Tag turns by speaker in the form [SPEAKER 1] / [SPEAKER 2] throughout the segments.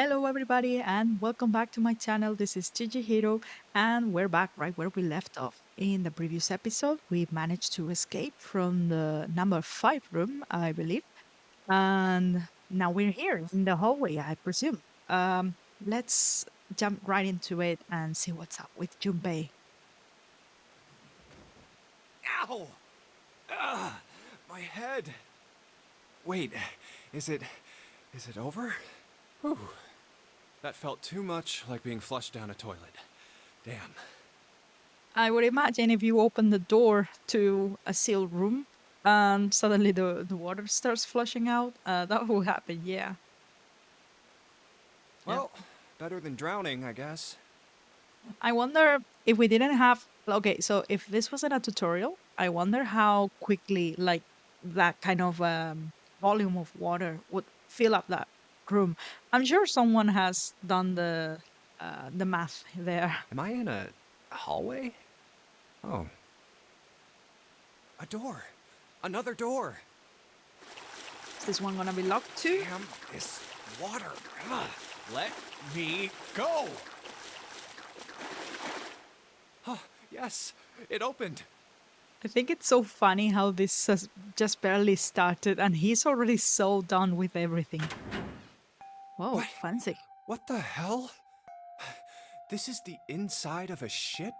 [SPEAKER 1] Hello, everybody, and welcome back to my channel. This is Hiro, and we're back right where we left off. In the previous episode, we managed to escape from the number 5 room, I believe, and now we're here in the hallway, I presume. Let's jump right into it and see what's up with Junpei.
[SPEAKER 2] Ow! Ugh, my head. Wait, is it over? Whew. That felt too much like being flushed down a toilet. Damn.
[SPEAKER 1] I would imagine if you open the door to a sealed room and suddenly the water starts flushing out, that will happen, yeah.
[SPEAKER 2] Well, better than drowning, I guess.
[SPEAKER 1] I wonder if we didn't have okay, so if this wasn't a tutorial, I wonder how quickly like that kind of volume of water would fill up that room. I'm sure someone has done the math there.
[SPEAKER 2] Am I in a hallway? Oh. A door. Another door.
[SPEAKER 1] Is this one gonna be locked too?
[SPEAKER 2] Damn this water. Ugh. Let me go. Oh, yes, it opened.
[SPEAKER 1] I think it's so funny how this has just barely started and he's already so done with everything. Whoa,
[SPEAKER 2] What?
[SPEAKER 1] fancy.
[SPEAKER 2] What the hell? This is the inside of a ship?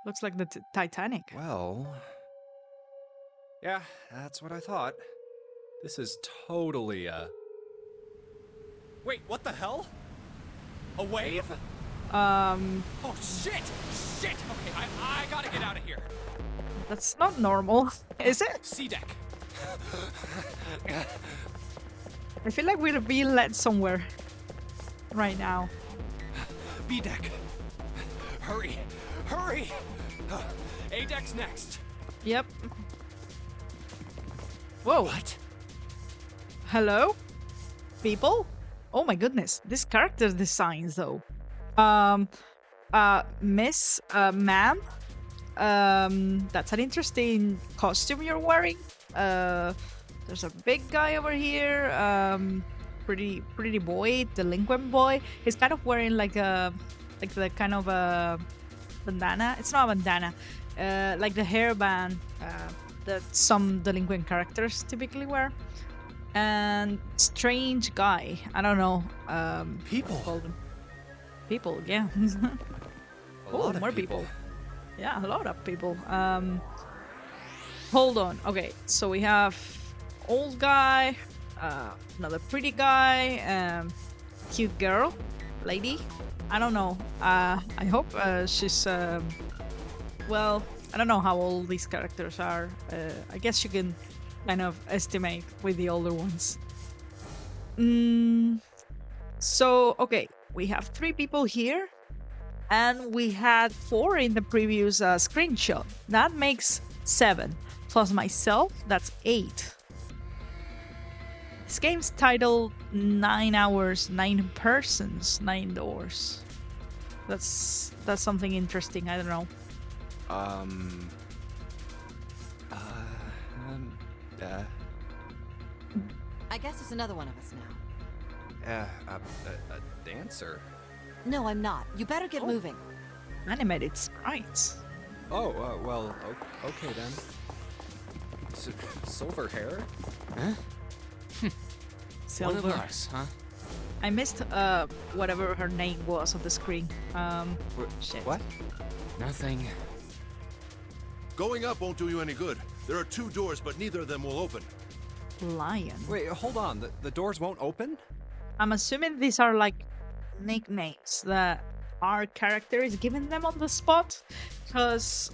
[SPEAKER 1] Looks like the Titanic.
[SPEAKER 2] Well... Yeah, that's what I thought. This is totally Wait, what the hell? A wave? Oh, shit! Shit! Okay, I gotta get out of here.
[SPEAKER 1] That's not normal, is it?
[SPEAKER 2] Sea deck.
[SPEAKER 1] I feel like we're being led somewhere right now.
[SPEAKER 2] B deck. Hurry! Hurry! A deck's next.
[SPEAKER 1] Yep. Whoa.
[SPEAKER 2] What?
[SPEAKER 1] Hello? People? Oh my goodness. This character designs though. Ma'am. That's an interesting costume you're wearing. There's a big guy over here. Pretty boy, delinquent boy. He's kind of wearing like the kind of a bandana. It's not a bandana. Like the hairband that some delinquent characters typically wear. And strange guy. I don't know.
[SPEAKER 2] People.
[SPEAKER 1] Call them. People, yeah. Oh, more people. Yeah, a lot of people. Hold on. Okay, so we have old guy, another pretty guy, cute girl, lady. I don't know. I hope she's well, I don't know how old these characters are. I guess you can kind of estimate with the older ones. So, okay, we have 3 people here, and we had 4 in the previous screenshot. That makes 7, plus myself, that's 8. This game's titled 9 hours, 9 persons, 9 doors. That's something interesting, I don't know.
[SPEAKER 3] I guess it's another one of us now.
[SPEAKER 2] A dancer?
[SPEAKER 3] No, I'm not. You better get moving.
[SPEAKER 1] Animated sprites.
[SPEAKER 2] Oh, well, okay then. Silver hair?
[SPEAKER 4] Huh?
[SPEAKER 1] Silver.
[SPEAKER 4] One of ours, huh?
[SPEAKER 1] I missed whatever her name was on the screen. Shit.
[SPEAKER 2] What?
[SPEAKER 4] Nothing.
[SPEAKER 5] Going up won't do you any good. There are 2 doors, but neither of them will open.
[SPEAKER 1] Lion.
[SPEAKER 2] Wait, hold on. The doors won't open?
[SPEAKER 1] I'm assuming these are like nicknames that our character is giving them on the spot, because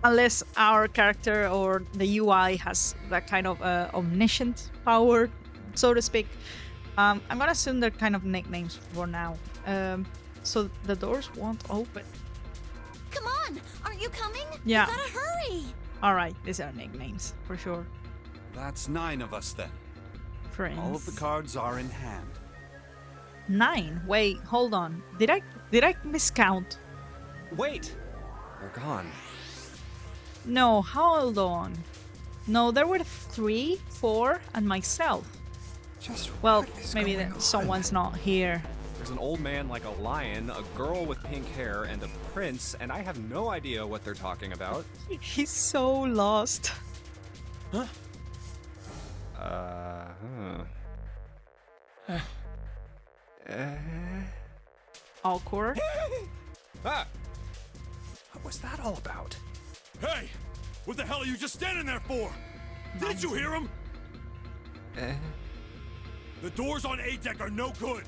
[SPEAKER 1] unless our character or the UI has that kind of omniscient power, so to speak, I'm gonna assume they're kind of nicknames for now. So the doors won't open.
[SPEAKER 3] Come on! Aren't you coming?
[SPEAKER 1] Yeah.
[SPEAKER 3] You gotta hurry!
[SPEAKER 1] Alright, these are nicknames for sure.
[SPEAKER 6] That's 9 of us then.
[SPEAKER 1] Friends.
[SPEAKER 6] All of the cards are in hand.
[SPEAKER 1] 9? Wait, hold on. Did I miscount?
[SPEAKER 2] Wait! They're gone.
[SPEAKER 1] No, hold on. No, there were 3, 4, and myself.
[SPEAKER 2] Just
[SPEAKER 1] Well,
[SPEAKER 2] what is
[SPEAKER 1] maybe
[SPEAKER 2] going
[SPEAKER 1] that
[SPEAKER 2] on?
[SPEAKER 1] someone's not here.
[SPEAKER 2] There's an old man like a lion, a girl with pink hair, and a prince, and I have no idea what they're talking about.
[SPEAKER 1] He's so lost.
[SPEAKER 2] Huh? Huh.
[SPEAKER 1] Awkward.
[SPEAKER 2] Ah! What was that all about?
[SPEAKER 5] Hey! What the hell are you just standing there for? Did you hear him? The doors on A deck are no good.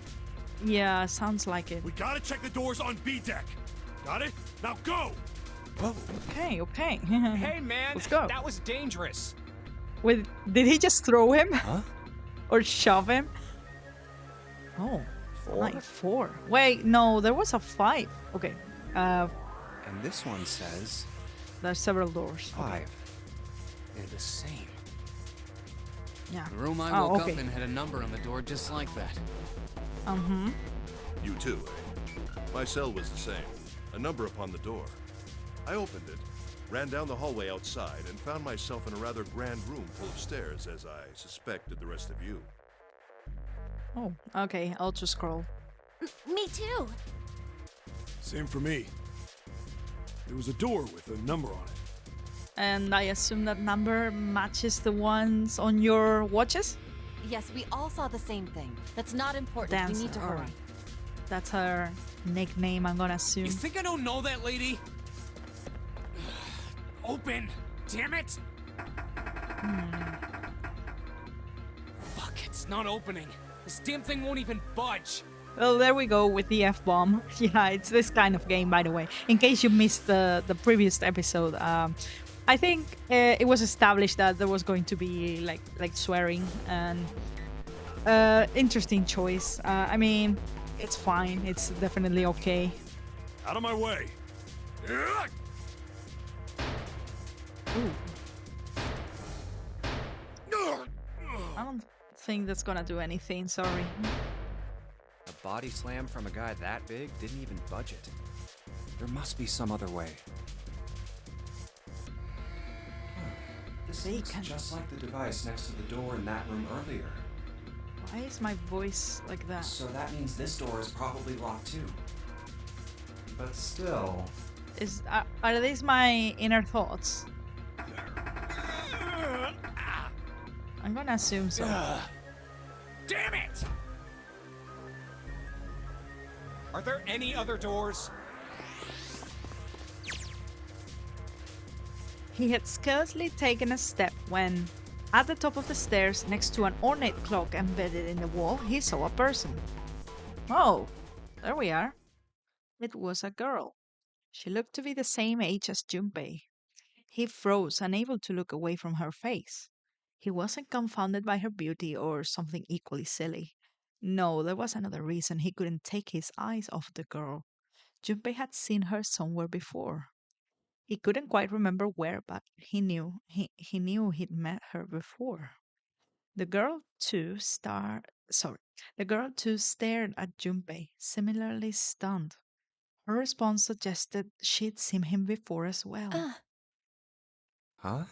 [SPEAKER 1] Yeah, sounds like it.
[SPEAKER 5] We gotta check the doors on B deck. Got it? Now go!
[SPEAKER 2] Whoa.
[SPEAKER 1] Okay, okay.
[SPEAKER 2] Hey, man!
[SPEAKER 1] Let's go.
[SPEAKER 2] That was dangerous!
[SPEAKER 1] Wait, did he just throw him?
[SPEAKER 2] Huh?
[SPEAKER 1] Or shove him? Oh, like 4. Wait, no, there was a 5. Okay,
[SPEAKER 2] And this one says
[SPEAKER 1] there's several doors.
[SPEAKER 2] 5.
[SPEAKER 4] They're the same.
[SPEAKER 1] Yeah.
[SPEAKER 4] The room I
[SPEAKER 1] Oh,
[SPEAKER 4] woke
[SPEAKER 1] okay.
[SPEAKER 4] up in had a number on the door just like that.
[SPEAKER 5] You too, eh? My cell was the same. A number upon the door. I opened it, ran down the hallway outside, and found myself in a rather grand room full of stairs, as I suspected the rest of you.
[SPEAKER 1] Oh, okay, I'll just scroll.
[SPEAKER 7] Me too.
[SPEAKER 5] Same for me. There was a door with a number on it.
[SPEAKER 1] And I assume that number matches the ones on your watches?
[SPEAKER 3] Yes, we all saw the same thing. That's not important.
[SPEAKER 1] Dancer,
[SPEAKER 3] We need to hurry.
[SPEAKER 1] alright. That's her nickname, I'm gonna assume.
[SPEAKER 4] You think I don't know that lady? Open! Damn it! Fuck, it's not opening. This damn thing won't even budge.
[SPEAKER 1] Well, there we go with the F-bomb. Yeah, it's this kind of game, by the way. In case you missed the previous episode, I think it was established that there was going to be like swearing and interesting choice. I mean, it's fine. It's definitely okay.
[SPEAKER 5] Out of my way!
[SPEAKER 1] I don't think that's gonna do anything. Sorry.
[SPEAKER 2] A body slam from a guy that big didn't even budge it. There must be some other way. This looks
[SPEAKER 1] Vacant.
[SPEAKER 2] just like the device next to the door in that room earlier.
[SPEAKER 1] Why is my voice like that?
[SPEAKER 2] So that means this door is probably locked too. But still...
[SPEAKER 1] Are these my inner thoughts? I'm gonna assume so.
[SPEAKER 2] Damn it! Are there any other doors?
[SPEAKER 1] He had scarcely taken a step when, at the top of the stairs, next to an ornate clock embedded in the wall, he saw a person. Oh, there we are. It was a girl. She looked to be the same age as Junpei. He froze, unable to look away from her face. He wasn't confounded by her beauty or something equally silly. No, there was another reason he couldn't take his eyes off the girl. Junpei had seen her somewhere before. He couldn't quite remember where, but he knew he'd met her before. The girl too the girl too stared at Junpei, similarly stunned. Her response suggested she'd seen him before as well.
[SPEAKER 2] Huh?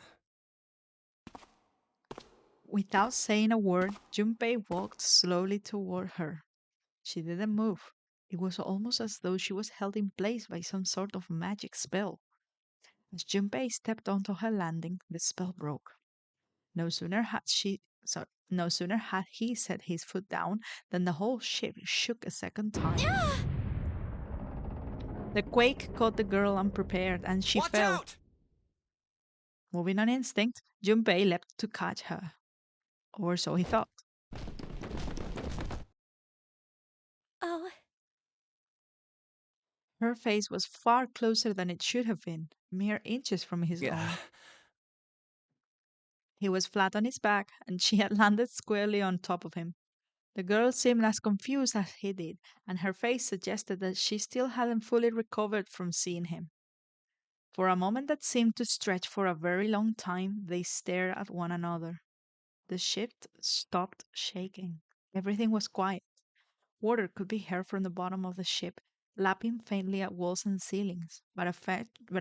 [SPEAKER 1] Without saying a word, Junpei walked slowly toward her. She didn't move. It was almost as though she was held in place by some sort of magic spell. As Junpei stepped onto her landing, the spell broke. No sooner had no sooner had he set his foot down than the whole ship shook a second time. The quake caught the girl unprepared, and she
[SPEAKER 4] Watch
[SPEAKER 1] fell.
[SPEAKER 4] out!
[SPEAKER 1] Moving on instinct, Junpei leapt to catch her. Or so he thought.
[SPEAKER 7] Oh,
[SPEAKER 1] Her face was far closer than it should have been, mere inches from his own. He was flat on his back, and she had landed squarely on top of him. The girl seemed as confused as he did, and her face suggested that she still hadn't fully recovered from seeing him. For a moment that seemed to stretch for a very long time, they stared at one another. The ship stopped shaking. Everything was quiet. Water could be heard from the bottom of the ship, lapping faintly at walls and ceilings, but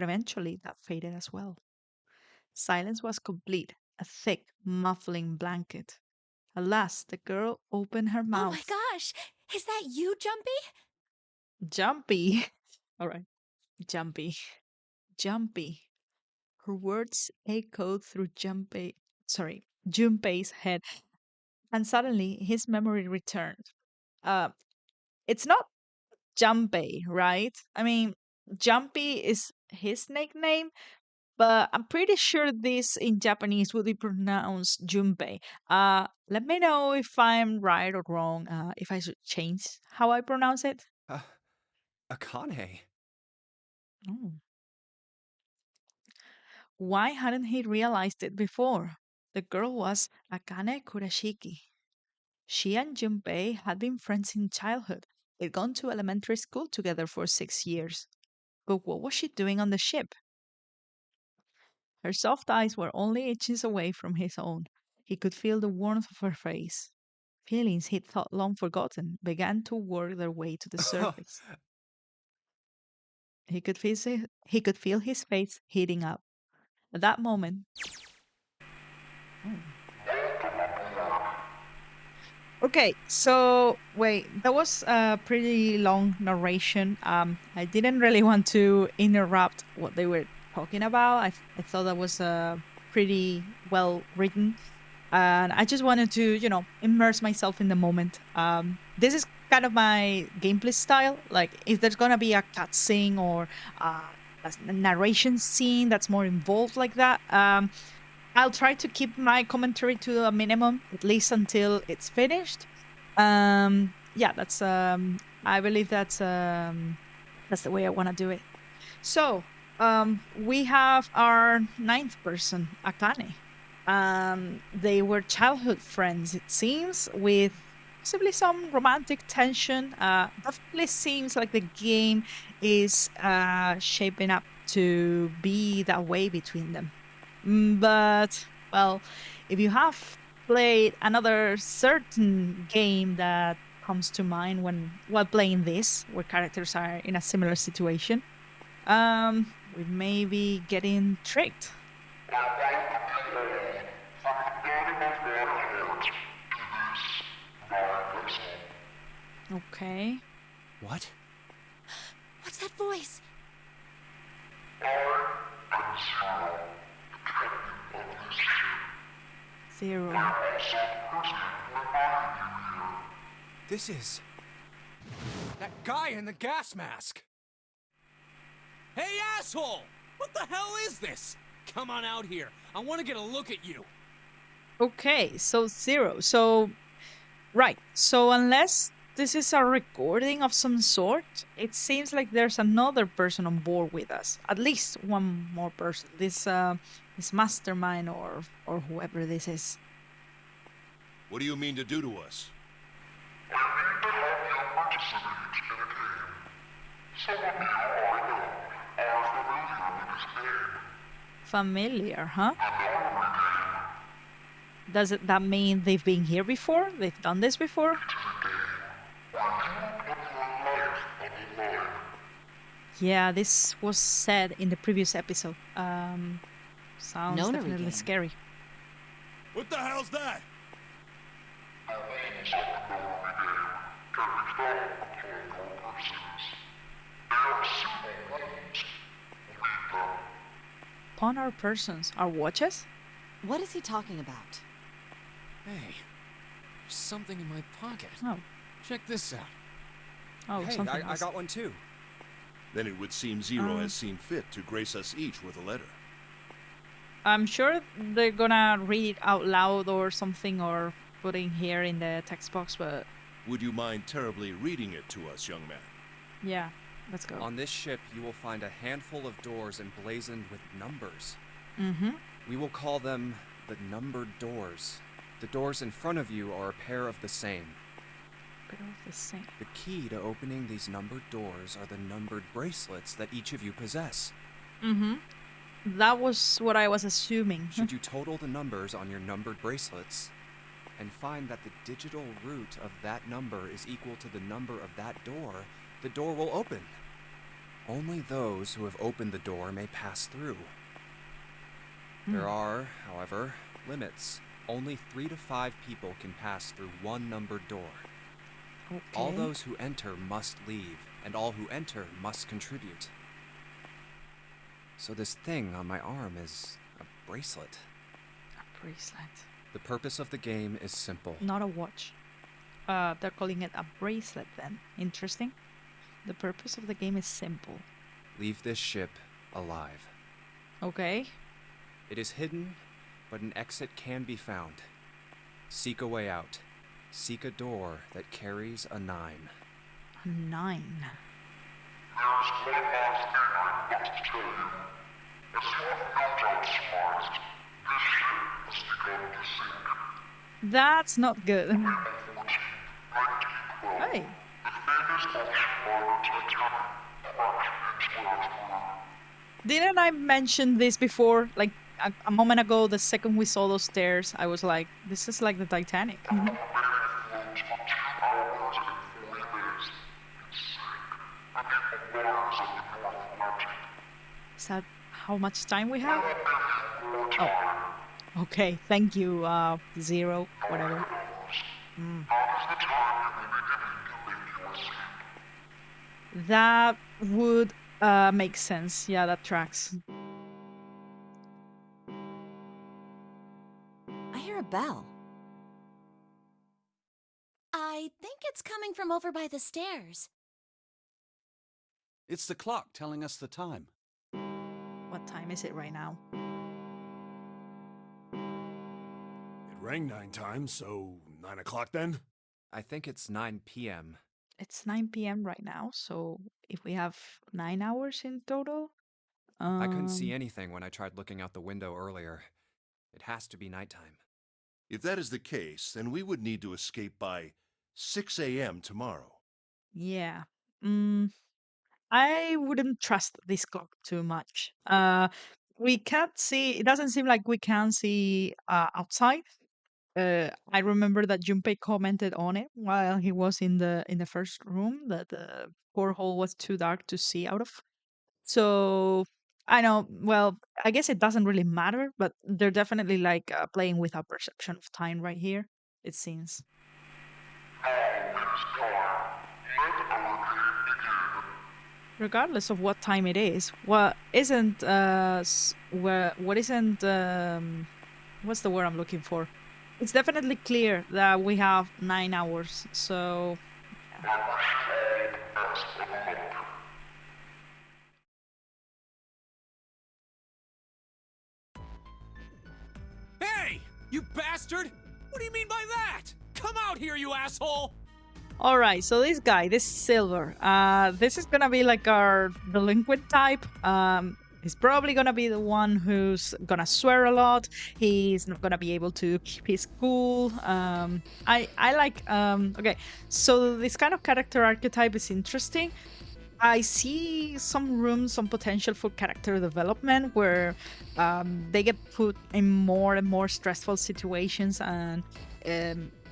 [SPEAKER 1] eventually that faded as well. Silence was complete, a thick, muffling blanket. At last, the girl opened her
[SPEAKER 7] Oh my
[SPEAKER 1] mouth.
[SPEAKER 7] gosh! Is that you, Jumpy?
[SPEAKER 1] Jumpy. All right. Jumpy. Jumpy. Her words echoed through Junpei's head, and suddenly his memory returned. Uh, it's not Junpei, right? I mean, Jumpy is his nickname, but I'm pretty sure this in Japanese would be pronounced Junpei. Let me know if I'm right or wrong, if I should change how I pronounce it.
[SPEAKER 2] Uh, Akane?
[SPEAKER 1] Oh. Why hadn't he realized it before? The girl was Akane Kurashiki. She and Junpei had been friends in childhood. They'd gone to elementary school together for 6 years. But what was she doing on the ship? Her soft eyes were only inches away from his own. He could feel the warmth of her face. Feelings he'd thought long forgotten began to work their way to the surface. He could feel his face heating up. At that moment, oh. Okay, so wait, that was a pretty long narration. I didn't really want to interrupt what they were talking about. I thought that was pretty well written, and I just wanted to, immerse myself in the moment. This is kind of my gameplay style. Like, if there's gonna be a cutscene or uh, a narration scene that's more involved like that, I'll try to keep my commentary to a minimum, at least until it's finished. Yeah, I believe that's the way I want to do it. So, we have our ninth person, Akane. They were childhood friends, it seems, with possibly some romantic tension. Definitely seems like the game is shaping up to be that way between them. But, well, if you have played another certain game that comes to mind while playing this, where characters are in a similar situation, we may be getting tricked. Okay.
[SPEAKER 2] What?
[SPEAKER 7] What's that voice?
[SPEAKER 1] Zero.
[SPEAKER 2] This is... that guy in the gas mask!
[SPEAKER 4] Hey, asshole! What the hell is this? Come on out here. I want to get a look at you.
[SPEAKER 1] Okay, so zero. So, right. So, unless this is a recording of some sort, it seems like there's another person on board with us. At least one more person. This mastermind or whoever this is.
[SPEAKER 5] What do you mean to do to us?
[SPEAKER 1] Familiar, huh? Does that mean they've been here before? They've done this before? Yeah, this was said in the previous episode. Sounds
[SPEAKER 3] Nonary
[SPEAKER 1] definitely
[SPEAKER 3] Game.
[SPEAKER 1] scary.
[SPEAKER 5] What the hell's that?
[SPEAKER 1] Upon our persons, our watches?
[SPEAKER 3] What is he talking about?
[SPEAKER 4] Hey, there's something in my pocket.
[SPEAKER 1] Oh,
[SPEAKER 4] Check this out.
[SPEAKER 1] oh,
[SPEAKER 2] Hey,
[SPEAKER 1] something.
[SPEAKER 2] I got one too.
[SPEAKER 5] Then it would seem Zero has seen fit to grace us each with a letter.
[SPEAKER 1] I'm sure they're gonna read it out loud or something, or putting here in the text box. But
[SPEAKER 5] Would you mind terribly reading it to us, young man?
[SPEAKER 1] yeah, let's go.
[SPEAKER 2] On this ship, you will find a handful of doors emblazoned with numbers.
[SPEAKER 1] Mm-hmm.
[SPEAKER 2] We will call them the numbered doors. The doors in front of you are a pair of the same.
[SPEAKER 1] Bit of the same.
[SPEAKER 2] The key to opening these numbered doors are the numbered bracelets that each of you possess.
[SPEAKER 1] Mm-hmm. That was what I was assuming.
[SPEAKER 2] Should you total the numbers on your numbered bracelets and find that the digital root of that number is equal to the number of that door, the door will open. Only those who have opened the door may pass through. There are, however, limits Only 3 to 5 people can pass through one numbered door.
[SPEAKER 1] Okay.
[SPEAKER 2] All those who enter must leave, and all who enter must contribute. So this thing on my arm is a bracelet.
[SPEAKER 1] A bracelet.
[SPEAKER 2] The purpose of the game is simple.
[SPEAKER 1] Not a watch. They're calling it a bracelet then. Interesting. The purpose of the game is simple.
[SPEAKER 2] Leave this ship alive.
[SPEAKER 1] Okay.
[SPEAKER 2] It is hidden, but an exit can be found. Seek a way out. Seek a door that carries a 9.
[SPEAKER 1] A 9. That's not good. Hey. Didn't I mention this before? Like a moment ago, the second we saw those stairs, I was like, this is like the Titanic. Is that how much time we have? Oh. Okay, thank you, 0, whatever. That would make sense. Yeah, that tracks.
[SPEAKER 3] I hear a bell.
[SPEAKER 7] I think it's coming from over by the stairs.
[SPEAKER 6] It's the clock telling us the time.
[SPEAKER 1] What time is it right now?
[SPEAKER 8] It rang 9 times, so 9 o'clock then?
[SPEAKER 2] I think it's 9 p.m.
[SPEAKER 1] It's 9 p.m. right now, so if we have 9 hours in total...
[SPEAKER 2] I couldn't see anything when I tried looking out the window earlier. It has to be nighttime.
[SPEAKER 5] If that is the case, then we would need to escape by 6 a.m. tomorrow.
[SPEAKER 1] Yeah. I wouldn't trust this clock too much. We can't see... It doesn't seem like we can see outside. I remember that Junpei commented on it while he was in the first room that the porthole was too dark to see out of. So I know. Well, I guess it doesn't really matter, but they're definitely like playing with our perception of time right here. It seems. Regardless of what time it is, what isn't what isn't what's the word I'm looking for? It's definitely clear that we have 9 hours, so...
[SPEAKER 4] Hey! You bastard! What do you mean by that? Come out here, you asshole!
[SPEAKER 1] Alright, so this guy, this Silver, this is gonna be like our delinquent type. He's probably gonna be the one who's gonna swear a lot. He's not gonna be able to keep his cool. I like okay, so this kind of character archetype is interesting. I see some potential for character development where they get put in more and more stressful situations, and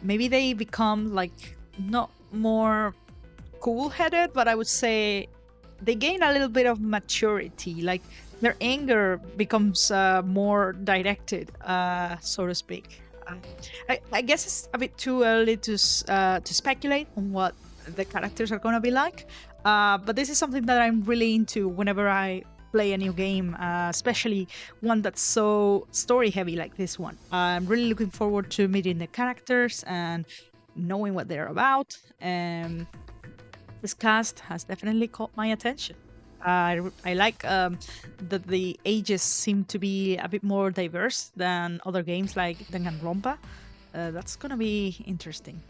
[SPEAKER 1] maybe they become like not more cool-headed, but I would say they gain a little bit of maturity. Like their anger becomes more directed, so to speak. I guess it's a bit too early to speculate on what the characters are gonna be like. But this is something that I'm really into whenever I play a new game, especially one that's so story-heavy like this one. I'm really looking forward to meeting the characters and knowing what they're about. This cast has definitely caught my attention. I like that the ages seem to be a bit more diverse than other games like Danganronpa. That's gonna be interesting.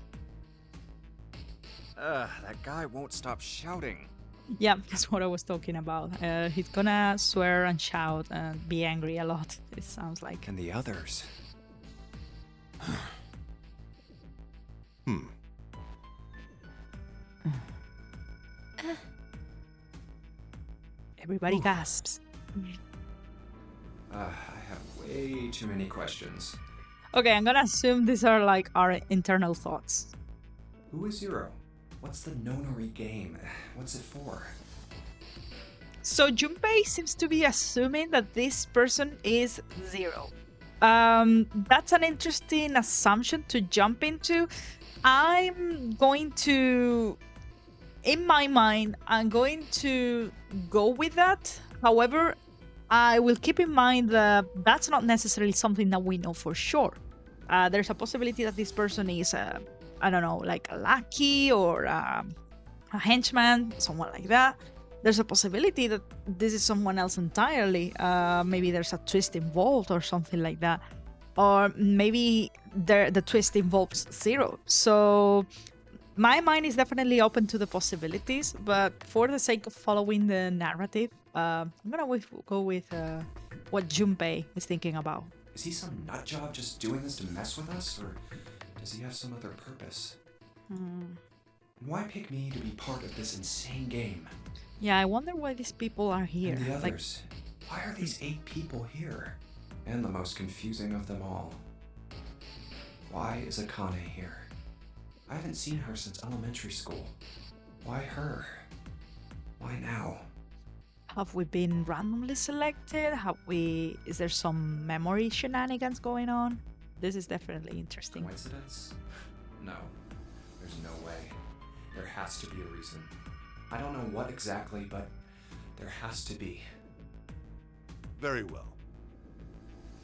[SPEAKER 2] That guy won't stop shouting.
[SPEAKER 1] Yeah, that's what I was talking about. He's gonna swear and shout and be angry a lot, it sounds like.
[SPEAKER 2] And the others.
[SPEAKER 1] Everybody gasps.
[SPEAKER 2] I have way too many questions.
[SPEAKER 1] Okay, I'm gonna assume these are like our internal thoughts.
[SPEAKER 2] Who is Zero? What's the Nonary Game? What's it for?
[SPEAKER 1] So Junpei seems to be assuming that this person is Zero. That's an interesting assumption to jump into. I'm going to, in my mind, I'm going to go with that. However, I will keep in mind that that's not necessarily something that we know for sure. There's a possibility that this person is, I don't know, like a lackey or a henchman, someone like that. There's a possibility that this is someone else entirely. Maybe there's a twist involved or something like that. Or maybe the twist involves Zero. So my mind is definitely open to the possibilities, but for the sake of following the narrative, I'm gonna go with what Junpei is thinking about.
[SPEAKER 9] Is he some nut job just doing this to mess with us, or does he have some other purpose? And why pick me to be part of this insane game?
[SPEAKER 1] Yeah, I wonder why these people are here.
[SPEAKER 9] And the others? Why are these 8 people here? And the most confusing of them all. Why is Akane here? I haven't seen her since elementary school. Why her? Why now?
[SPEAKER 1] Have we been randomly selected? Is there some memory shenanigans going on? This is definitely interesting.
[SPEAKER 9] Coincidence? No. There's no way. There has to be a reason. I don't know what exactly, but there has to be.
[SPEAKER 5] Very well.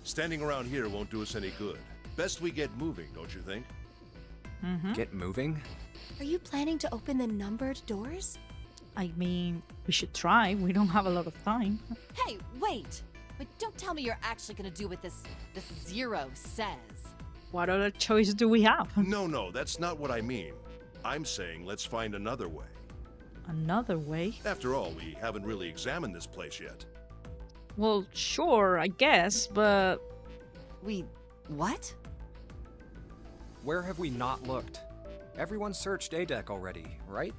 [SPEAKER 5] Standing around here won't do us any good. Best we get moving, don't you think?
[SPEAKER 2] Get moving?
[SPEAKER 7] Are you planning to open the numbered doors?
[SPEAKER 1] I mean, we should try. We don't have a lot of time.
[SPEAKER 3] Hey, wait! But don't tell me you're actually gonna do what this Zero says.
[SPEAKER 1] What other choice do we have?
[SPEAKER 5] No, that's not what I mean. I'm saying let's find another way.
[SPEAKER 1] Another way?
[SPEAKER 5] After all, we haven't really examined this place yet.
[SPEAKER 1] Well, sure, I guess, but
[SPEAKER 3] What?
[SPEAKER 2] Where have we not looked? Everyone searched A deck already, right?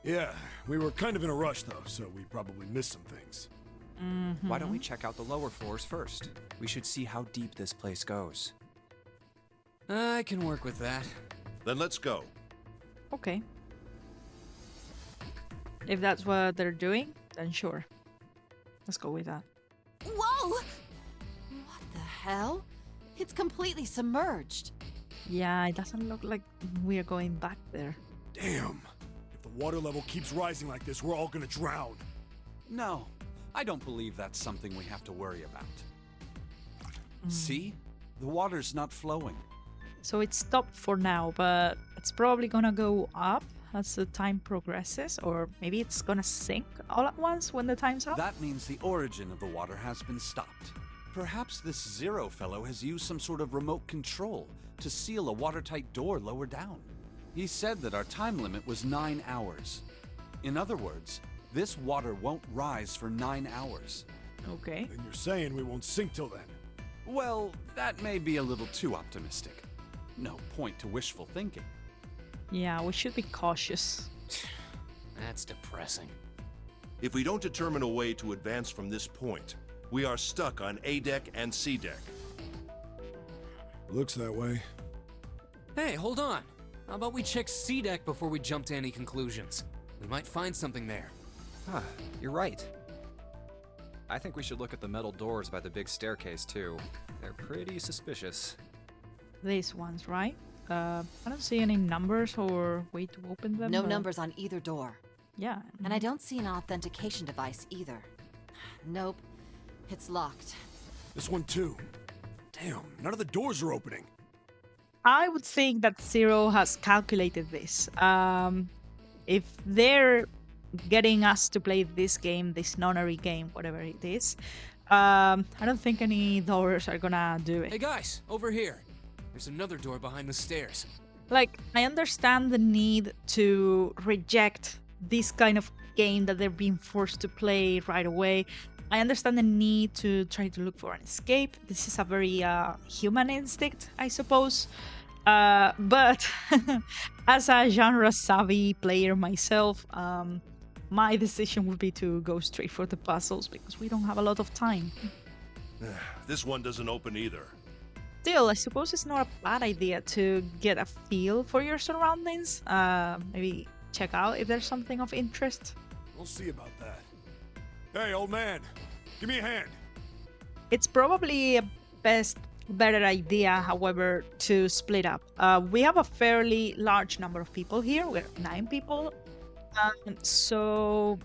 [SPEAKER 8] Yeah, we were kind of in a rush though, so we probably missed some things.
[SPEAKER 2] Why don't we check out the lower floors first? We should see how deep this place goes.
[SPEAKER 4] I can work with that.
[SPEAKER 5] Then let's go.
[SPEAKER 1] okay. If that's what they're doing, then sure. Let's go with that.
[SPEAKER 3] Whoa! What the hell? It's completely submerged.
[SPEAKER 1] Yeah, it doesn't look like we're going back there.
[SPEAKER 8] Damn. If the water level keeps rising like this, we're all gonna drown.
[SPEAKER 6] No, I don't believe that's something we have to worry about. See? The water's not flowing.
[SPEAKER 1] So it's stopped for now, but it's probably gonna go up as the time progresses, or maybe it's gonna sink all at once when the time's up.
[SPEAKER 6] That means the origin of the water has been stopped. Perhaps this Zero fellow has used some sort of remote control to seal a watertight door lower down. He said that our time limit was 9 hours. In other words, this water won't rise for 9 hours.
[SPEAKER 1] Okay.
[SPEAKER 8] Then you're saying we won't sink till then.
[SPEAKER 6] Well, that may be a little too optimistic. No point to wishful thinking.
[SPEAKER 1] Yeah, we should be cautious.
[SPEAKER 4] That's depressing.
[SPEAKER 5] If we don't determine a way to advance from this point, we are stuck on A deck and C deck.
[SPEAKER 8] Looks that way.
[SPEAKER 4] Hey, hold on. How about we check C deck before we jump to any conclusions? We might find something there.
[SPEAKER 2] Ah, you're right. I think we should look at the metal doors by the big staircase too. They're pretty suspicious.
[SPEAKER 1] These ones, right? I don't see any numbers or way to open them.
[SPEAKER 3] No
[SPEAKER 1] but-
[SPEAKER 3] numbers on either door.
[SPEAKER 1] Yeah.
[SPEAKER 3] And I don't see an authentication device either. Nope. It's locked.
[SPEAKER 8] This one too. Damn, none of the doors are opening.
[SPEAKER 1] I would think that Zero has calculated this. If they're getting us to play this game, this Nonary game, whatever it is, I don't think any doors are gonna do
[SPEAKER 4] Hey
[SPEAKER 1] it.
[SPEAKER 4] guys, over here. There's another door behind the stairs.
[SPEAKER 1] Like, I understand the need to reject this kind of game that they're being forced to play right away. I understand the need to try to look for an escape. This is a very human instinct, I suppose. But as a genre-savvy player myself, my decision would be to go straight for the puzzles because we don't have a lot of time.
[SPEAKER 5] This one doesn't open either.
[SPEAKER 1] Still, I suppose it's not a bad idea to get a feel for your surroundings. Maybe check out if there's something of interest.
[SPEAKER 8] We'll see about that. Hey, old man, give me a hand.
[SPEAKER 1] It's probably better idea, however, to split up. We have a fairly large number of people here. We're 9 people. So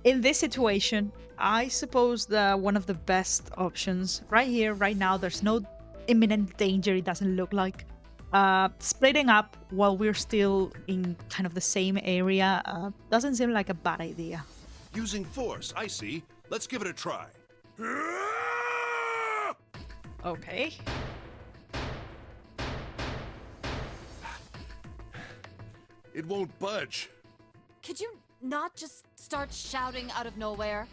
[SPEAKER 1] in this situation, I suppose that one of the best options right here, right now, there's no imminent danger, it doesn't look like. Splitting up while we're still in kind of the same area doesn't seem like a bad idea.
[SPEAKER 5] Using force, I see. Let's give it a try.
[SPEAKER 1] Okay.
[SPEAKER 5] It won't budge.
[SPEAKER 3] Could you not just start shouting out of nowhere?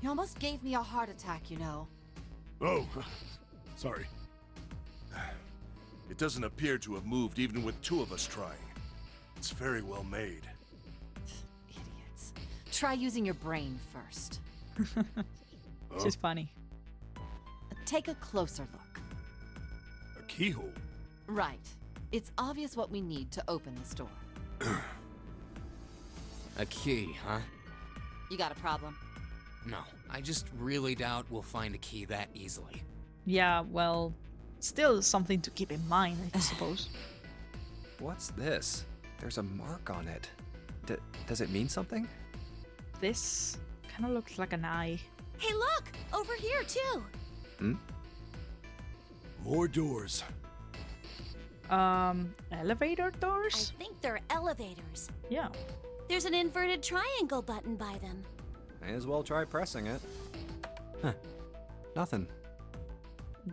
[SPEAKER 3] You almost gave me a heart attack, you know.
[SPEAKER 8] Oh, sorry.
[SPEAKER 5] It doesn't appear to have moved even with 2 of us trying. It's very well made.
[SPEAKER 3] Idiots. Try using your brain first.
[SPEAKER 1] This is funny.
[SPEAKER 3] Take a closer look.
[SPEAKER 8] A keyhole?
[SPEAKER 3] Right. It's obvious what we need to open this door.
[SPEAKER 4] A key, huh?
[SPEAKER 3] You got a problem?
[SPEAKER 4] No, I just really doubt we'll find a key that easily.
[SPEAKER 1] Yeah, well, still something to keep in mind, I suppose.
[SPEAKER 10] What's this? There's a mark on it. Does it mean something?
[SPEAKER 1] This kind of looks like an eye.
[SPEAKER 7] Hey, look! Over here, too!
[SPEAKER 10] Hmm?
[SPEAKER 8] More doors.
[SPEAKER 1] Elevator
[SPEAKER 7] I
[SPEAKER 1] doors?
[SPEAKER 7] think they're elevators.
[SPEAKER 1] Yeah.
[SPEAKER 7] There's an inverted triangle button by them.
[SPEAKER 10] May as well try pressing it. Huh. Nothing.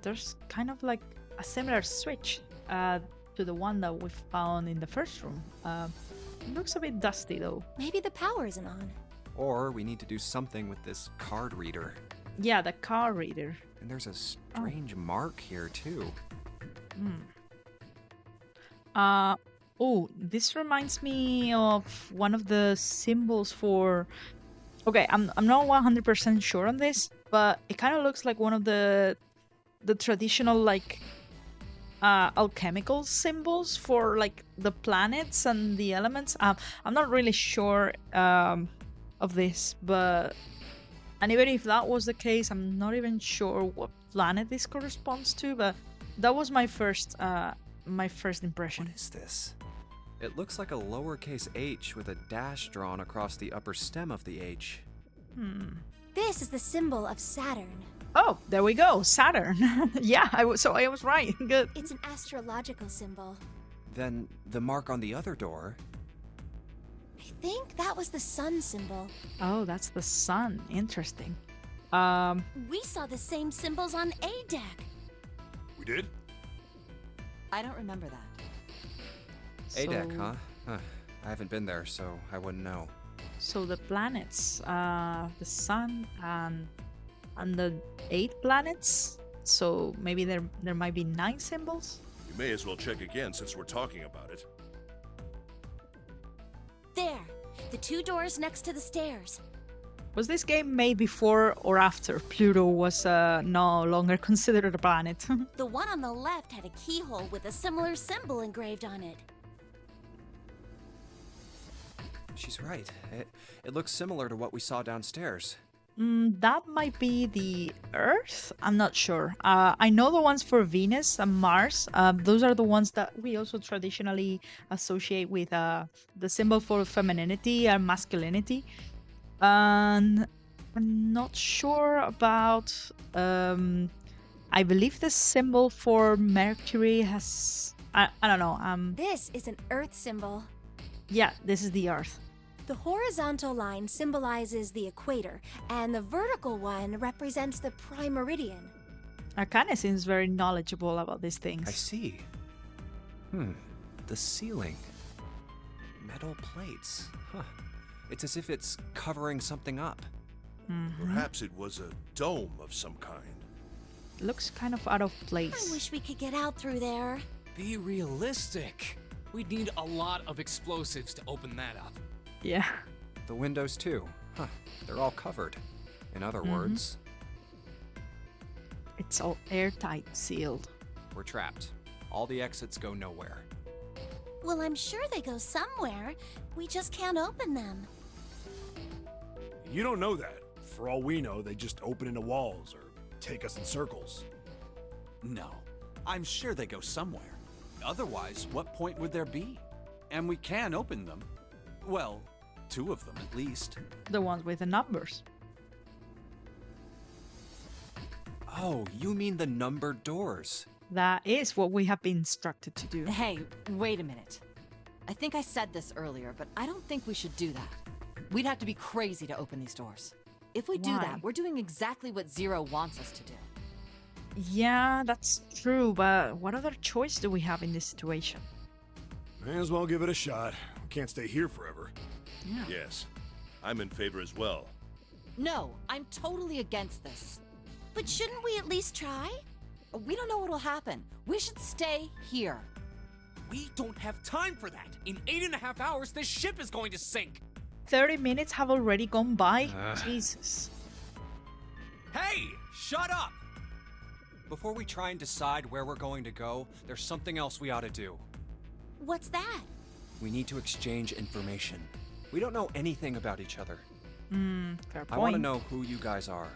[SPEAKER 1] There's kind of like a similar switch to the one that we found in the first room. It looks a bit dusty though.
[SPEAKER 7] Maybe the power isn't on.
[SPEAKER 10] Or we need to do something with this card reader.
[SPEAKER 1] Yeah, the car reader.
[SPEAKER 10] And there's a strange mark here too.
[SPEAKER 1] Oh, this reminds me of one of the symbols for... Okay, I'm not 100% sure on this, but it kind of looks like one of the traditional like alchemical symbols for like the planets and the elements. I'm not really sure of this, but and even if that was the case, I'm not even sure what planet this corresponds to. But that was my first impression.
[SPEAKER 10] What is this? It looks like a lowercase h with a dash drawn across the upper stem of the H.
[SPEAKER 7] This is the symbol of Saturn.
[SPEAKER 1] Oh, there we go, Saturn. Yeah, I was right. Good.
[SPEAKER 7] It's an astrological symbol.
[SPEAKER 10] Then the mark on the other door.
[SPEAKER 7] I think that was the sun symbol.
[SPEAKER 1] Oh, that's the sun. Interesting.
[SPEAKER 7] We saw the same symbols on A deck.
[SPEAKER 8] We did?
[SPEAKER 3] I don't remember that.
[SPEAKER 10] A deck,
[SPEAKER 1] so-
[SPEAKER 10] huh? I haven't been there, so I wouldn't know.
[SPEAKER 1] So the planets, the sun and the 8 planets. So maybe there might be 9 symbols.
[SPEAKER 5] You may as well check again since we're talking about it.
[SPEAKER 7] There, the 2 doors next to the stairs.
[SPEAKER 1] Was this game made before or after Pluto was no longer considered a planet?
[SPEAKER 7] The one on the left had a keyhole with a similar symbol engraved on it.
[SPEAKER 10] She's right. It looks similar to what we saw downstairs.
[SPEAKER 1] That might be the Earth? I'm not sure. I know the ones for Venus and Mars. Those are the ones that we also traditionally associate with the symbol for femininity and masculinity. And I'm not sure about... I believe the symbol for Mercury has... I don't know.
[SPEAKER 7] This is an Earth symbol.
[SPEAKER 1] Yeah, this is the Earth.
[SPEAKER 7] The horizontal line symbolizes the equator, and the vertical one represents the prime meridian.
[SPEAKER 1] Akane seems very knowledgeable about these
[SPEAKER 10] I
[SPEAKER 1] things.
[SPEAKER 10] see. The ceiling. Metal plates. Huh. It's as if it's covering something up.
[SPEAKER 5] Perhaps it was a dome of some kind.
[SPEAKER 1] Looks kind of out of place.
[SPEAKER 7] I wish we could get out through there.
[SPEAKER 4] Be realistic. We'd need a lot of explosives to open that up.
[SPEAKER 1] Yeah.
[SPEAKER 10] The windows too. Huh. They're all covered. In other words,
[SPEAKER 1] It's all airtight, sealed.
[SPEAKER 10] we're trapped. All the exits go nowhere.
[SPEAKER 7] Well, I'm sure they go somewhere. We just can't open them.
[SPEAKER 8] You don't know that. For all we know, they just open into walls or take us in circles.
[SPEAKER 6] No. I'm sure they go somewhere. Otherwise, what point would there be? And we can open them. Well, 2 of them at least.
[SPEAKER 1] The ones with the numbers.
[SPEAKER 10] Oh, you mean the numbered doors.
[SPEAKER 1] That is what we have been instructed to do.
[SPEAKER 3] Hey, wait a minute. I think I said this earlier, but I don't think we should do that. We'd have to be crazy to open these doors. If we do
[SPEAKER 1] Why?
[SPEAKER 3] that, we're doing exactly what Zero wants us to do.
[SPEAKER 1] Yeah, that's true, but what other choice do we have in this situation?
[SPEAKER 8] May as well give it a shot. We can't stay here forever.
[SPEAKER 1] Yeah.
[SPEAKER 5] Yes, I'm in favor as well.
[SPEAKER 3] No, I'm totally against this.
[SPEAKER 7] But shouldn't we at least try?
[SPEAKER 3] We don't know what'll happen. We should stay here.
[SPEAKER 4] We don't have time for that. In 8.5 hours, this ship is going to sink.
[SPEAKER 1] 30 minutes have already gone by. Jesus.
[SPEAKER 4] Hey, shut up!
[SPEAKER 10] Before we try and decide where we're going to go, there's something else we ought to do.
[SPEAKER 7] What's that?
[SPEAKER 10] We need to exchange information. We don't know anything about each other.
[SPEAKER 1] Fair point.
[SPEAKER 10] I want to know who you guys are.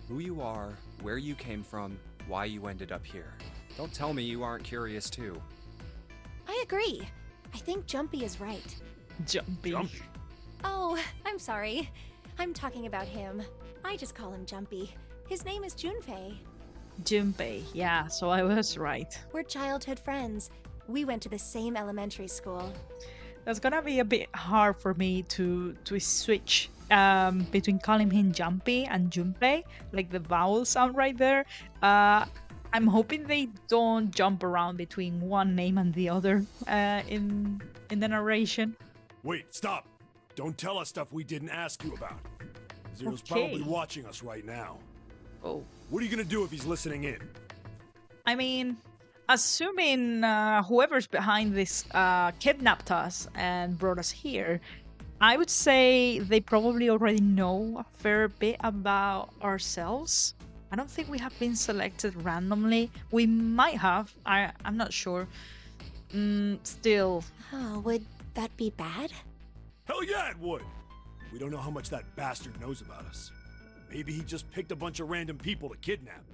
[SPEAKER 10] Who you are, where you came from, why you ended up here. Don't tell me you aren't curious too.
[SPEAKER 7] I agree. I think Jumpy is right.
[SPEAKER 1] Jumpy.
[SPEAKER 7] Oh, I'm sorry. I'm talking about him. I just call him Jumpy. His name is Junpei.
[SPEAKER 1] Junpei. Yeah, so I was right.
[SPEAKER 7] We're childhood friends. We went to the same elementary school.
[SPEAKER 1] That's gonna be a bit hard for me to switch between calling him Jumpy and Junpei, like the vowel sound right there. I'm hoping they don't jump around between one name and the other in the narration.
[SPEAKER 8] Wait, stop! Don't tell us stuff we didn't ask you about. Zero's
[SPEAKER 1] Okay.
[SPEAKER 8] probably watching us right now.
[SPEAKER 1] Oh,
[SPEAKER 8] What are you gonna do if he's listening in?
[SPEAKER 1] I mean, assuming whoever's behind this kidnapped us and brought us here, I would say they probably already know a fair bit about ourselves. I don't think we have been selected randomly. We might have. I'm not sure. Still,
[SPEAKER 7] Oh, would that be bad?
[SPEAKER 8] Hell yeah, it would! We don't know how much that bastard knows about us. Maybe he just picked a bunch of random people to kidnap.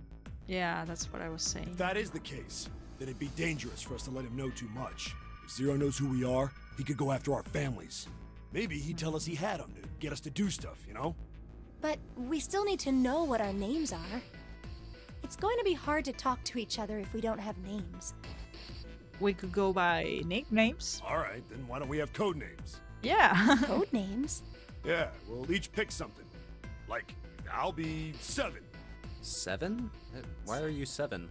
[SPEAKER 1] yeah, that's what I was saying.
[SPEAKER 8] If that is the case, then it'd be dangerous for us to let him know too much. If Zero knows who we are, he could go after our families. Maybe he'd tell us he had them to get us to do stuff, you know?
[SPEAKER 7] But we still need to know what our names are. It's going to be hard to talk to each other if we don't have names.
[SPEAKER 1] We could go by nicknames.
[SPEAKER 8] Alright, then why don't we have code names?
[SPEAKER 1] Yeah.
[SPEAKER 7] Code names?
[SPEAKER 8] Yeah, we'll each pick something. Like, I'll be 7.
[SPEAKER 10] 7? Why are you 7?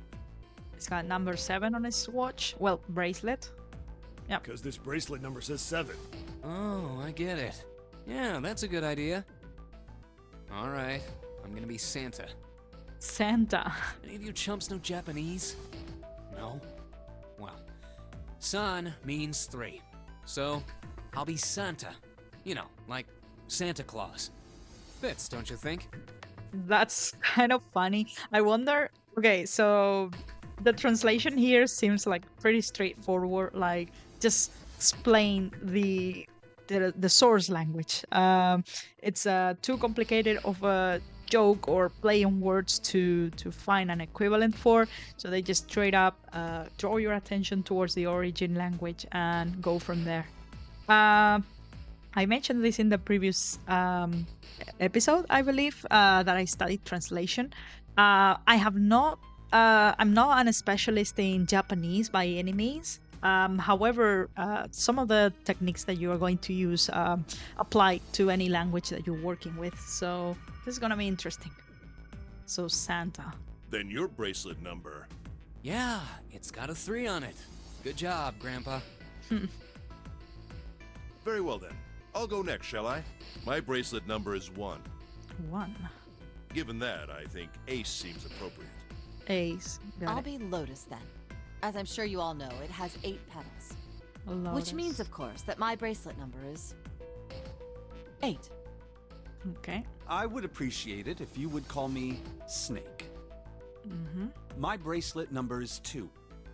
[SPEAKER 1] It's got number 7 on his watch. Well, bracelet.
[SPEAKER 8] Because this bracelet number says 7.
[SPEAKER 4] Oh, I get it. Yeah, that's a good idea. All right, I'm gonna be Santa.
[SPEAKER 1] Santa.
[SPEAKER 4] Any of you chumps know Japanese? No? Well, San means 3. So, I'll be Santa. You know, like Santa Claus. Fits, don't you think?
[SPEAKER 1] That's kind of funny. I wonder. Okay, so the translation here seems like pretty straightforward. Like, just explain the source language. It's too complicated of a joke or play on words to find an equivalent for. So they just straight up draw your attention towards the origin language and go from there. I mentioned this in the previous episode, I believe, that I studied translation. I'm not a specialist in Japanese by any means. However, some of the techniques that you are going to use apply to any language that you're working with. So this is going to be interesting. So Santa.
[SPEAKER 5] Then your bracelet number.
[SPEAKER 4] Yeah, it's got a 3 on it. Good job, Grandpa.
[SPEAKER 5] Very well then. I'll go next, shall I? My bracelet number is 1.
[SPEAKER 1] 1.
[SPEAKER 5] Given that, I think Ace seems appropriate.
[SPEAKER 1] Ace. Got
[SPEAKER 3] I'll
[SPEAKER 1] it.
[SPEAKER 3] be Lotus then. As I'm sure you all know, it has 8 petals.
[SPEAKER 1] Lotus.
[SPEAKER 3] Which means, of course, that my bracelet number is 8.
[SPEAKER 1] Okay.
[SPEAKER 6] I would appreciate it if you would call me Snake. My bracelet number is 2.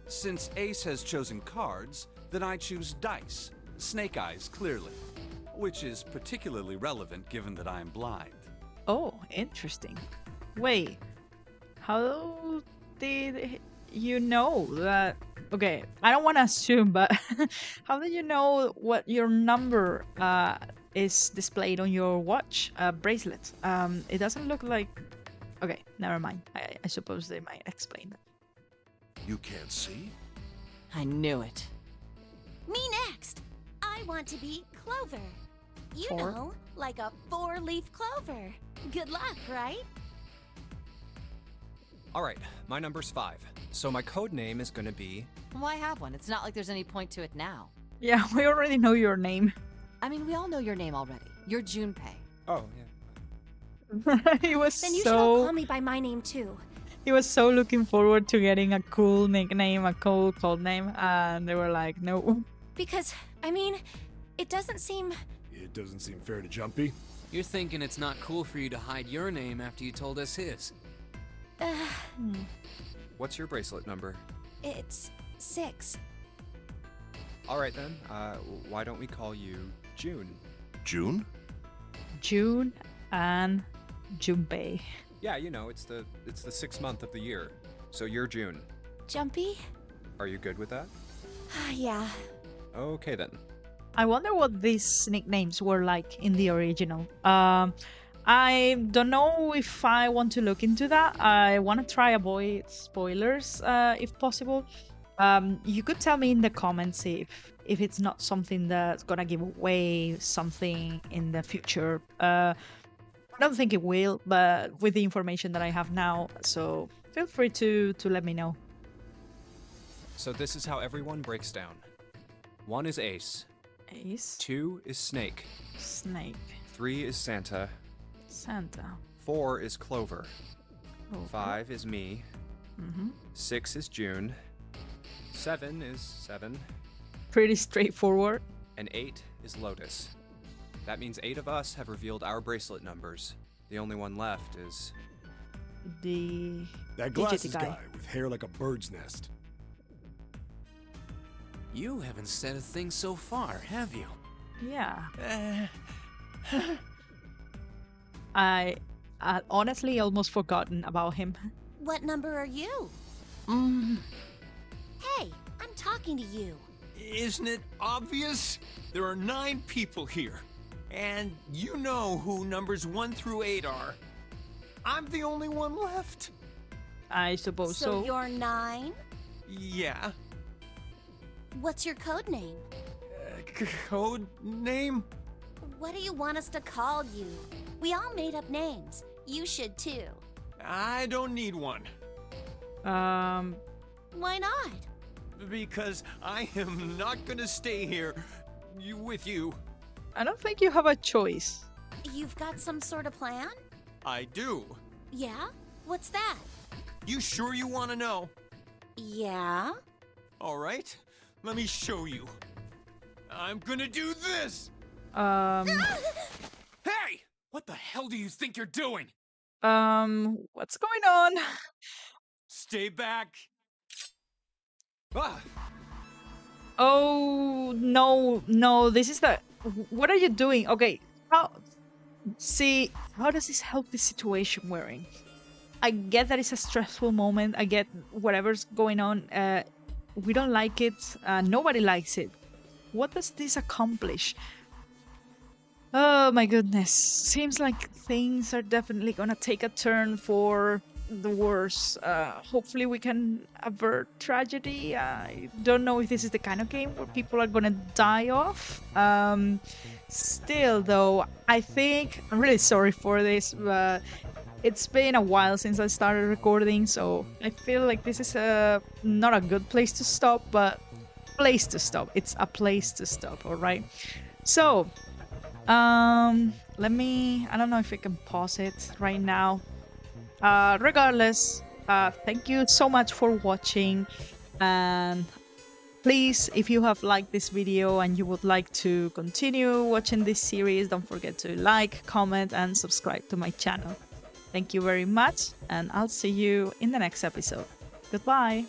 [SPEAKER 6] Since Ace has chosen cards, then I choose dice. Snake eyes, clearly. Which is particularly relevant given that I am blind.
[SPEAKER 1] Oh, interesting. Wait. How did you know that? Okay, I don't want to assume, but how do you know what your number is displayed on your watch bracelet? It doesn't look like. Okay, never mind. I suppose they might explain that.
[SPEAKER 5] You can't see?
[SPEAKER 3] I knew it.
[SPEAKER 7] Me next. I want to be Clover. You
[SPEAKER 1] 4.
[SPEAKER 7] know, like a 4-leaf clover. Good luck, right?
[SPEAKER 10] Alright, my number's 5. So my code name is gonna be...
[SPEAKER 3] Why have one? It's not like there's any point to it now.
[SPEAKER 1] Yeah, we already know your name.
[SPEAKER 3] I mean, we all know your name already. You're Junpei.
[SPEAKER 10] Oh, yeah.
[SPEAKER 1] He was
[SPEAKER 7] Then you should all
[SPEAKER 1] so
[SPEAKER 7] call me by my name too.
[SPEAKER 1] he was so looking forward to getting a cool nickname, a cool code name, and they were like, no.
[SPEAKER 7] Because, I mean, it doesn't seem...
[SPEAKER 8] It doesn't seem fair to Jumpy.
[SPEAKER 4] You're thinking it's not cool for you to hide your name after you told us his.
[SPEAKER 10] What's your bracelet number?
[SPEAKER 7] It's 6.
[SPEAKER 10] Alright then, why don't we call you June?
[SPEAKER 5] June?
[SPEAKER 1] June and Junpei.
[SPEAKER 10] Yeah, you know, it's the 6th month of the year. So you're June.
[SPEAKER 7] Jumpy?
[SPEAKER 10] Are you good with that?
[SPEAKER 7] Yeah.
[SPEAKER 10] Okay then.
[SPEAKER 1] I wonder what these nicknames were like in the original. I don't know if I want to look into that. I want to try avoid spoilers if possible. You could tell me in the comments if it's not something that's gonna give away something in the future. I don't think it will, but with the information that I have now, so feel free to let me know.
[SPEAKER 10] So this is how everyone breaks down. 1 is Ace.
[SPEAKER 1] Ace,
[SPEAKER 10] 2 is Snake.
[SPEAKER 1] Snake,
[SPEAKER 10] 3 is Santa.
[SPEAKER 1] Santa,
[SPEAKER 10] 4 is Clover.
[SPEAKER 1] Clover.
[SPEAKER 10] 5 is me.
[SPEAKER 1] Mm-hmm.
[SPEAKER 10] 6 is June. 7 is 7.
[SPEAKER 1] Pretty straightforward.
[SPEAKER 10] And 8 is Lotus. That means 8 of us have revealed our bracelet numbers. The only one left is...
[SPEAKER 1] The
[SPEAKER 8] That
[SPEAKER 1] Digity
[SPEAKER 8] glasses guy with hair like a bird's nest.
[SPEAKER 4] You haven't said a thing so far, have you?
[SPEAKER 1] Yeah. I honestly almost forgotten about him.
[SPEAKER 7] What number are you? Hey, I'm talking to you.
[SPEAKER 11] Isn't it obvious? There are 9 people here. And you know who numbers 1 through 8 are. I'm the only one left.
[SPEAKER 1] I suppose
[SPEAKER 7] So
[SPEAKER 1] so.
[SPEAKER 7] you're 9?
[SPEAKER 11] Yeah.
[SPEAKER 7] What's your code name?
[SPEAKER 11] Code name?
[SPEAKER 7] What do you want us to call you? We all made up names. You should too.
[SPEAKER 11] I don't need one.
[SPEAKER 7] Why not?
[SPEAKER 11] Because I am not gonna stay here with you.
[SPEAKER 1] I don't think you have a choice.
[SPEAKER 7] You've got some sort of plan?
[SPEAKER 11] I do.
[SPEAKER 7] Yeah? What's that?
[SPEAKER 11] You sure you want to know?
[SPEAKER 7] Yeah?
[SPEAKER 11] All right. Let me show you. I'm gonna do this!
[SPEAKER 4] Hey! What the hell do you think you're doing?
[SPEAKER 1] What's going on?
[SPEAKER 11] Stay back. Ah!
[SPEAKER 1] Oh, no, this is the... What are you doing? Okay, how does this help the situation we're in? I get that it's a stressful moment. I get whatever's going on. We don't like it. Nobody likes it. What does this accomplish? Oh my goodness. Seems like things are definitely gonna take a turn for the worse. Hopefully we can avert tragedy. I don't know if this is the kind of game where people are gonna die off. Still though, I think I'm really sorry for this, but it's been a while since I started recording, so I feel like this is not a good place to stop, but place to stop. It's a place to stop, alright? So, let me... I don't know if I can pause it right now. Regardless, thank you so much for watching, and please, if you have liked this video and you would like to continue watching this series, don't forget to like, comment, and subscribe to my channel. Thank you very much, and I'll see you in the next episode. Goodbye!